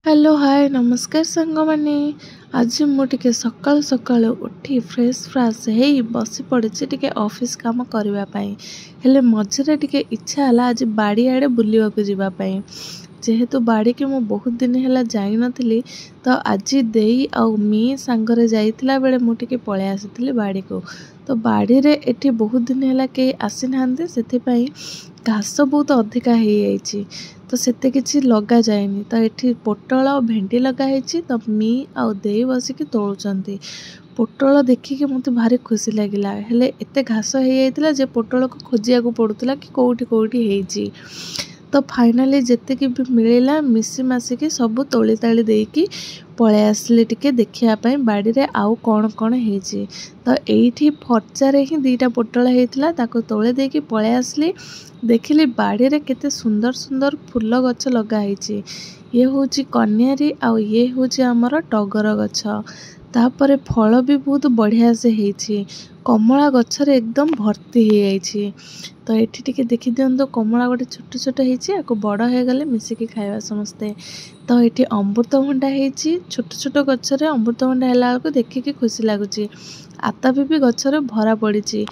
Hello hi नमस्कार सांग माने आज मुझे सकाल सकाल उठी फ्रेश फ्राश हे बसी पड़ी टे ऑफिस काम करने हेले मझे टे इच्छा है आज बाड़ी आड़े बुलवा जावाई जेहेतु बाड़ी की मु बहुत दिन है जाई नथली तो आज देई आउ मी सांगरे जाइतिला बेले मुझे पळे आसी बाड़ी को तो बाड़ी रे एठी बहुत दिन है कई आसी ना से घास बहुत अधिका हो जाइए तो सेते किसी लगा जाएनी तो ये पोटल और भेंडी लगाई तो मी आउ दे बसिक तोलुंट पोटल देखिकी मत भारी खुशी लगिला हेले एते घास हो जाइतिला जे पोटल को खोजिया को पड़ूला कि कोठी कोठी हेजी तो फाइनाली जेतिकी भी मिलला मिसी मासिकी सब तोली ताली देकी पळे आसली टिके देखिया बाड़ी रे आउ कौन कौन हेजी तो एठी फर्चारे ही दीटा पोटल हेतिला ताको तोले देकी पळे आसली देखिली बाड़ी रे केते सुंदर सुंदर फूल गछ लगा हेची ये होची कन्यारी आउ ये होची हमर टगर गछ तापरे फल भी बहुत बढ़िया से हेची कमला गछरे एकदम भर्ती हो जाइए तो एठी टिके देखि दियंतो कमला गोटे छोट छोट हेची आको बड़ हो गले मिसिकी खाइबा समस्ते तो ये अमृतभंडा हेची छोट छोट गछरे अमृतभंडा हैला बेलको देखिकी खुशी लागुची आतापी भी गछरे भरा पड़ी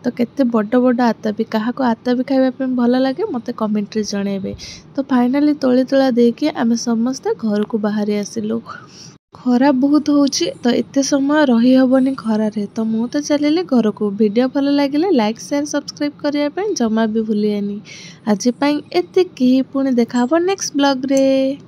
तो केते बड़ बड़ आतापी क्या आतापी खाइबा भल लगे मते कमेंट रे जणेबे तो फाइनाली तोली तोला देकी आमे समस्ते घर को बाहरी आसिलु खरा बहुत होची तो एते समय रही हबनी खरारे तो मु तो चलिले घर को वीडियो भल लगे लाइक शेयर सब्सक्राइब करने जमा भी भूलियानी आज एतिकी पुणी देखा नेक्स्ट ब्लॉग रे।